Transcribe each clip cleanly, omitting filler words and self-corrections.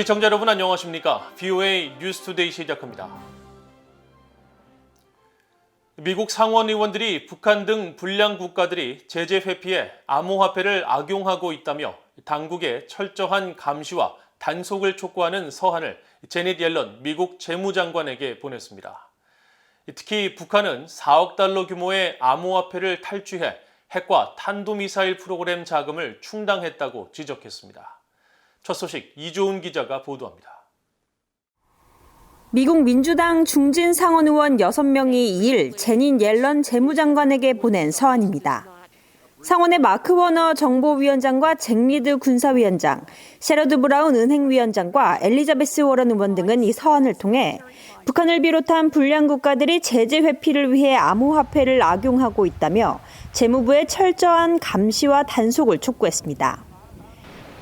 시청자 여러분 안녕하십니까? VOA 뉴스투데이 시작합니다. 미국 상원 의원들이 북한 등 불량 국가들이 제재 회피에 암호화폐를 악용하고 있다며 당국의 철저한 감시와 단속을 촉구하는 서한을 제닛 옐런 미국 재무장관에게 보냈습니다. 특히 북한은 4억 달러 규모의 암호화폐를 탈취해 핵과 탄도미사일 프로그램 자금을 충당했다고 지적했습니다. 첫 소식 이조은 기자가 보도합니다. 미국 민주당 중진 상원 의원 6명이 2일 제닛 옐런 재무장관에게 보낸 서한입니다. 상원의 마크 워너 정보위원장과 잭 리드 군사위원장, 셰러드 브라운 은행위원장과 엘리자베스 워런 의원 등은 이 서한을 통해 북한을 비롯한 불량 국가들이 제재 회피를 위해 암호화폐를 악용하고 있다며 재무부의 철저한 감시와 단속을 촉구했습니다.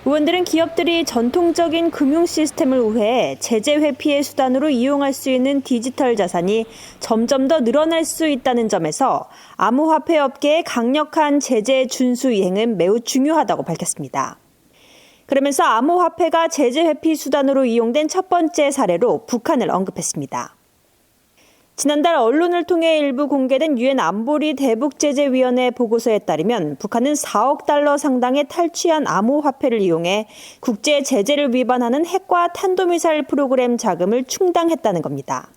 의원들은 기업들이 전통적인 금융 시스템을 우회해 제재 회피의 수단으로 이용할 수 있는 디지털 자산이 점점 더 늘어날 수 있다는 점에서 암호화폐 업계의 강력한 제재 준수 이행은 매우 중요하다고 밝혔습니다. 그러면서 암호화폐가 제재 회피 수단으로 이용된 첫 번째 사례로 북한을 언급했습니다. 지난달 언론을 통해 일부 공개된 유엔 안보리 대북제재위원회 보고서에 따르면 북한은 4억 달러 상당의 탈취한 암호화폐를 이용해 국제 제재를 위반하는 핵과 탄도미사일 프로그램 자금을 충당했다는 겁니다.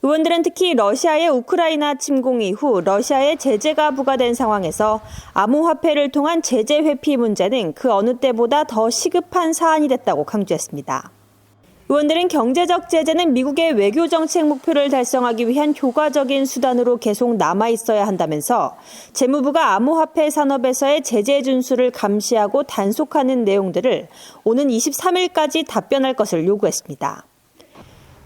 의원들은 특히 러시아의 우크라이나 침공 이후 러시아에 제재가 부과된 상황에서 암호화폐를 통한 제재 회피 문제는 그 어느 때보다 더 시급한 사안이 됐다고 강조했습니다. 의원들은 경제적 제재는 미국의 외교 정책 목표를 달성하기 위한 효과적인 수단으로 계속 남아있어야 한다면서 재무부가 암호화폐 산업에서의 제재 준수를 감시하고 단속하는 내용들을 오는 23일까지 답변할 것을 요구했습니다.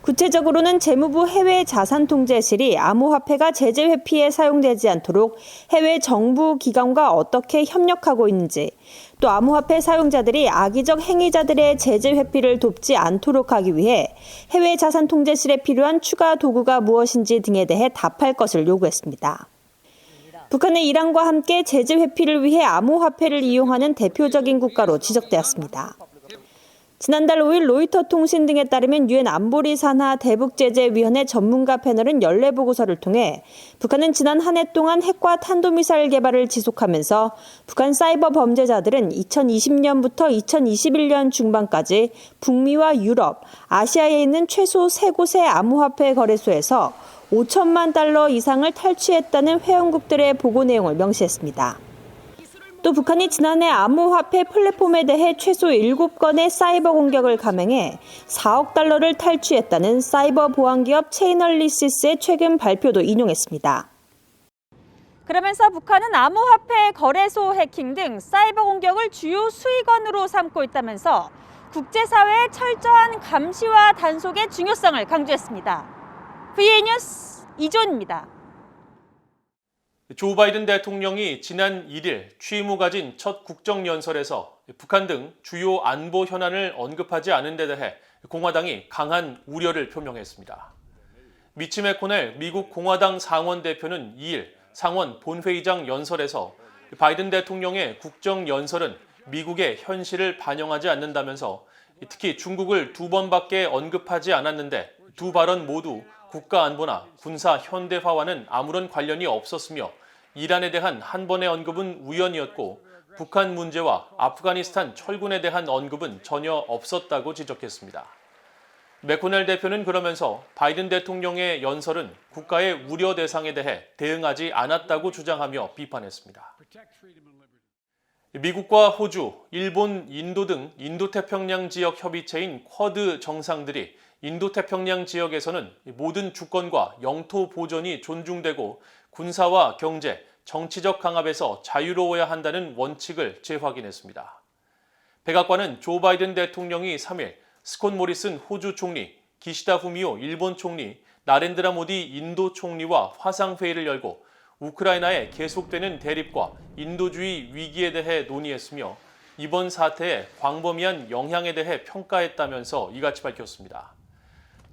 구체적으로는 재무부 해외자산통제실이 암호화폐가 제재 회피에 사용되지 않도록 해외 정부 기관과 어떻게 협력하고 있는지, 또 암호화폐 사용자들이 악의적 행위자들의 제재 회피를 돕지 않도록 하기 위해 해외자산통제실에 필요한 추가 도구가 무엇인지 등에 대해 답할 것을 요구했습니다. 북한은 이란과 함께 제재 회피를 위해 암호화폐를 이용하는 대표적인 국가로 지적되었습니다. 지난달 5일 로이터 통신 등에 따르면 유엔 안보리 산하 대북제재위원회 전문가 패널은 연례 보고서를 통해 북한은 지난 한 해 동안 핵과 탄도미사일 개발을 지속하면서 북한 사이버 범죄자들은 2020년부터 2021년 중반까지 북미와 유럽, 아시아에 있는 최소 3곳의 암호화폐 거래소에서 5천만 달러 이상을 탈취했다는 회원국들의 보고 내용을 명시했습니다. 또 북한이 지난해 암호화폐 플랫폼에 대해 최소 7건의 사이버 공격을 감행해 4억 달러를 탈취했다는 사이버 보안기업 체이널리시스의 최근 발표도 인용했습니다. 그러면서 북한은 암호화폐 거래소 해킹 등 사이버 공격을 주요 수익원으로 삼고 있다면서 국제사회의 철저한 감시와 단속의 중요성을 강조했습니다. VOA 뉴스 이조은입니다. 조 바이든 대통령이 지난 1일 취임 후 가진 첫 국정연설에서 북한 등 주요 안보 현안을 언급하지 않은 데 대해 공화당이 강한 우려를 표명했습니다. 미치 매코넬 미국 공화당 상원 대표는 2일 상원 본회의장 연설에서 바이든 대통령의 국정연설은 미국의 현실을 반영하지 않는다면서 특히 중국을 2번밖에 언급하지 않았는데 두 발언 모두 국가 안보나 군사 현대화와는 아무런 관련이 없었으며 이란에 대한 한 번의 언급은 우연이었고 북한 문제와 아프가니스탄 철군에 대한 언급은 전혀 없었다고 지적했습니다. 매코넬 대표는 그러면서 바이든 대통령의 연설은 국가의 우려 대상에 대해 대응하지 않았다고 주장하며 비판했습니다. 미국과 호주, 일본, 인도 등 인도태평양 지역 협의체인 쿼드 정상들이 인도태평양 지역에서는 모든 주권과 영토 보존이 존중되고 군사와 경제, 정치적 강압에서 자유로워야 한다는 원칙을 재확인했습니다. 백악관은 조 바이든 대통령이 3일 스콧 모리슨 호주 총리, 기시다 후미오 일본 총리, 나렌드라 모디 인도 총리와 화상회의를 열고 우크라이나의 계속되는 대립과 인도주의 위기에 대해 논의했으며 이번 사태의 광범위한 영향에 대해 평가했다면서 이같이 밝혔습니다.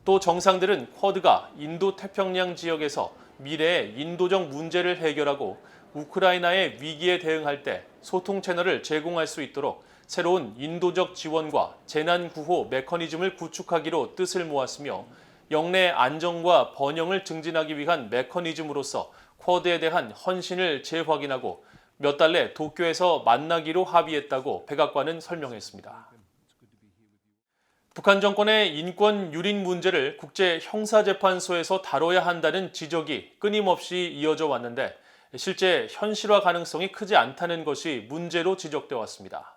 또 정상들은 쿼드가 인도태평양 지역에서 미래의 인도적 문제를 해결하고 우크라이나의 위기에 대응할 때 소통 채널을 제공할 수 있도록 새로운 인도적 지원과 재난구호 메커니즘을 구축하기로 뜻을 모았으며 영내 안정과 번영을 증진하기 위한 메커니즘으로서 쿼드에 대한 헌신을 재확인하고 몇 달 내 도쿄에서 만나기로 합의했다고 백악관은 설명했습니다. 북한 정권의 인권 유린 문제를 국제형사재판소에서 다뤄야 한다는 지적이 끊임없이 이어져 왔는데 실제 현실화 가능성이 크지 않다는 것이 문제로 지적돼 왔습니다.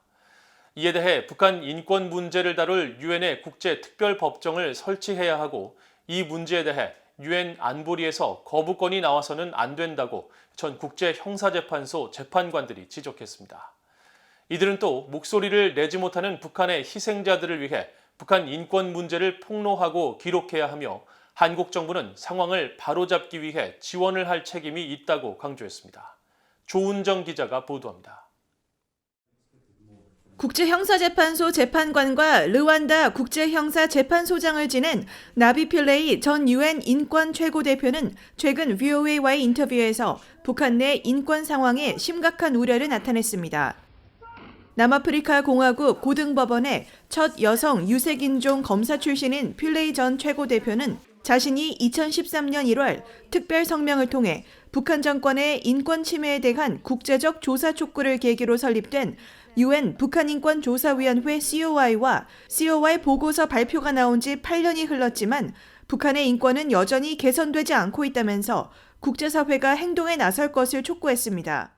이에 대해 북한 인권 문제를 다룰 유엔의 국제특별법정을 설치해야 하고 이 문제에 대해 유엔 안보리에서 거부권이 나와서는 안 된다고 전 국제형사재판소 재판관들이 지적했습니다. 이들은 또 목소리를 내지 못하는 북한의 희생자들을 위해 북한 인권 문제를 폭로하고 기록해야 하며 한국 정부는 상황을 바로잡기 위해 지원을 할 책임이 있다고 강조했습니다. 조은정 기자가 보도합니다. 국제형사재판소 재판관과 르완다 국제형사재판소장을 지낸 나비 필레이 전 유엔 인권 최고대표는 최근 VOA와의 인터뷰에서 북한 내 인권 상황에 심각한 우려를 나타냈습니다. 남아프리카 공화국 고등법원의 첫 여성 유색인종 검사 출신인 필레이 전 최고대표는 자신이 2013년 1월 특별 성명을 통해 북한 정권의 인권 침해에 대한 국제적 조사 촉구를 계기로 설립된 유엔 북한인권조사위원회 COI와 COI 보고서 발표가 나온 지 8년이 흘렀지만 북한의 인권은 여전히 개선되지 않고 있다면서 국제사회가 행동에 나설 것을 촉구했습니다.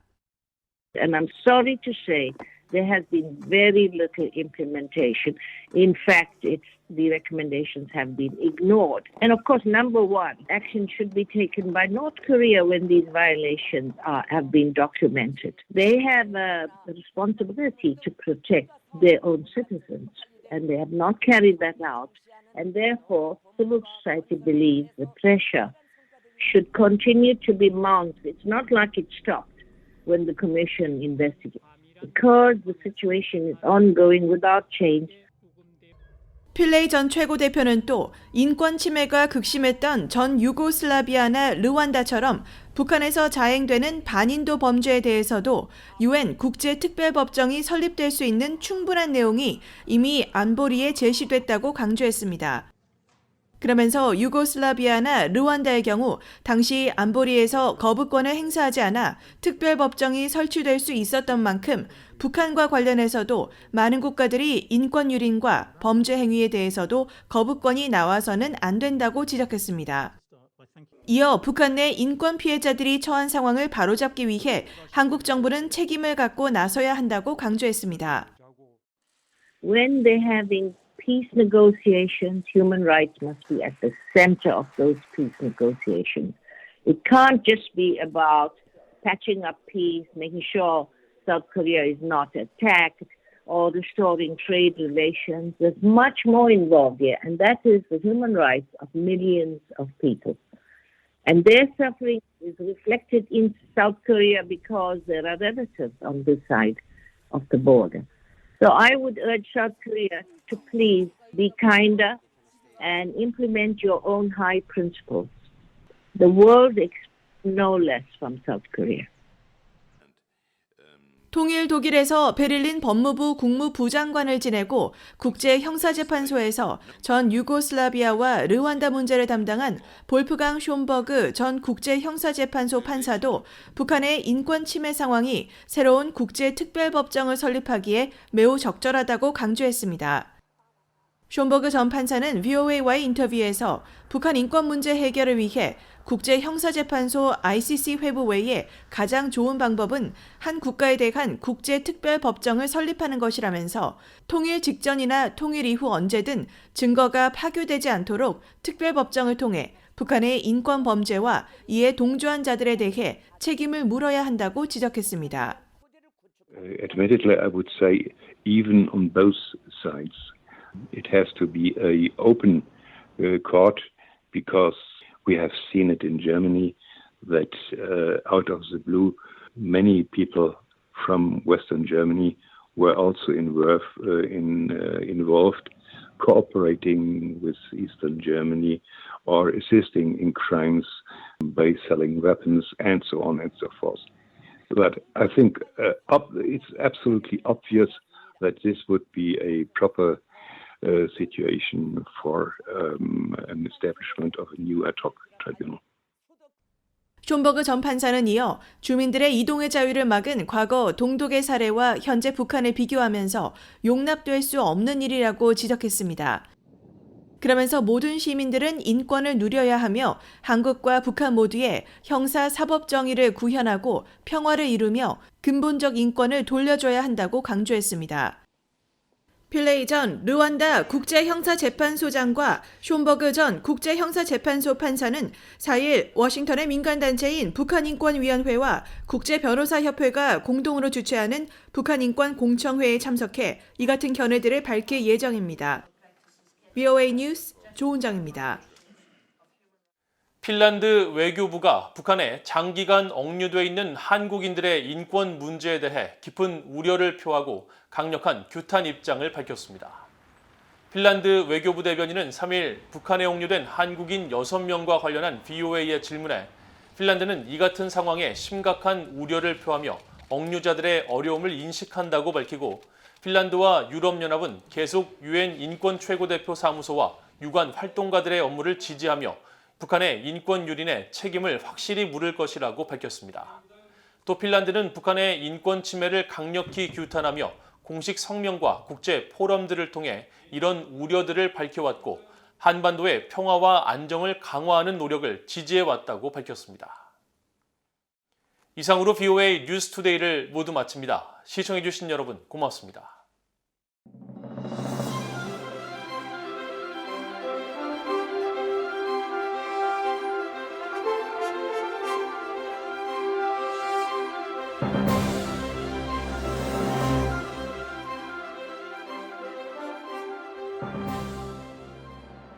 And I'm sorry to say there has been very little implementation. In fact, the recommendations have been ignored. And of course, number one, action should be taken by North Korea when these violations have been documented. They have a responsibility to protect their own citizens, and they have not carried that out. And therefore, civil society believes the pressure should continue to be mounted. It's not like it stopped when the Commission investigated. Because the situation is ongoing without change. 필레이 전 최고대표는 또 인권 침해가 극심했던 전 유고슬라비아나 르완다처럼 북한에서 자행되는 반인도 범죄에 대해서도 유엔 국제특별법정이 설립될 수 있는 충분한 내용이 이미 안보리에 제시됐다고 강조했습니다. 그러면서 유고슬라비아나 르완다의 경우 당시 안보리에서 거부권을 행사하지 않아 특별법정이 설치될 수 있었던 만큼 북한과 관련해서도 많은 국가들이 인권 유린과 범죄 행위에 대해서도 거부권이 나와서는 안 된다고 지적했습니다. 이어 북한 내 인권 피해자들이 처한 상황을 바로잡기 위해 한국 정부는 책임을 갖고 나서야 한다고 강조했습니다. When they're having peace negotiations, human rights must be at the center of those peace negotiations. It can't just be about patching up peace, making sure South Korea is not attacked, or restoring trade relations. There's much more involved here, and that is the human rights of millions of people. And their suffering is reflected in South Korea because there are relatives on this side of the border. So I would urge South Korea to please be kinder and implement your own high principles. The world expects no less from South Korea. 통일 독일에서 베를린 법무부 국무부장관을 지내고 국제형사재판소에서 전 유고슬라비아와 르완다 문제를 담당한 볼프강 숀버그 전 국제형사재판소 판사도 북한의 인권 침해 상황이 새로운 국제특별법정을 설립하기에 매우 적절하다고 강조했습니다. 숀버그 전 판사는 VOA와의 인터뷰에서 북한 인권 문제 해결을 위해 국제형사재판소 ICC 회부 외에 가장 좋은 방법은 한 국가에 대한 국제특별법정을 설립하는 것이라면서 통일 직전이나 통일 이후 언제든 증거가 파괴되지 않도록 특별법정을 통해 북한의 인권 범죄와 이에 동조한 자들에 대해 책임을 물어야 한다고 지적했습니다. Admittedly, I would say even on both sides. It has to be an open court because we have seen it in Germany that out of the blue, many people from Western Germany were also involved, cooperating with Eastern Germany or assisting in crimes by selling weapons and so on and so forth. But I think it's absolutely obvious that this would be a proper situation for an establishment of a new ad hoc tribunal. 숀버그 전 판사는 이어 주민들의 이동의 자유를 막은 과거 동독의 사례와 현재 북한을 비교하면서 용납될 수 없는 일이라고 지적했습니다. 그러면서 모든 시민들은 인권을 누려야 하며 한국과 북한 모두의 형사 사법 정의를 구현하고 평화를 이루며 근본적 인권을 돌려줘야 한다고 강조했습니다. 필레이 전 르완다 국제형사재판소장과 숀버그 전 국제형사재판소 판사는 4일 워싱턴의 민간단체인 북한인권위원회와 국제변호사협회가 공동으로 주최하는 북한인권공청회에 참석해 이 같은 견해들을 밝힐 예정입니다. VOA 뉴스 조은정입니다. 핀란드 외교부가 북한에 장기간 억류돼 있는 한국인들의 인권 문제에 대해 깊은 우려를 표하고 강력한 규탄 입장을 밝혔습니다. 핀란드 외교부 대변인은 3일 북한에 억류된 한국인 6명과 관련한 VOA의 질문에 핀란드는 이 같은 상황에 심각한 우려를 표하며 억류자들의 어려움을 인식한다고 밝히고 핀란드와 유럽연합은 계속 유엔 인권 최고대표 사무소와 유관 활동가들의 업무를 지지하며 북한의 인권 유린에 책임을 확실히 물을 것이라고 밝혔습니다. 또 핀란드는 북한의 인권 침해를 강력히 규탄하며 공식 성명과 국제 포럼들을 통해 이런 우려들을 밝혀왔고 한반도의 평화와 안정을 강화하는 노력을 지지해왔다고 밝혔습니다. 이상으로 VOA 뉴스투데이를 모두 마칩니다. 시청해주신 여러분 고맙습니다.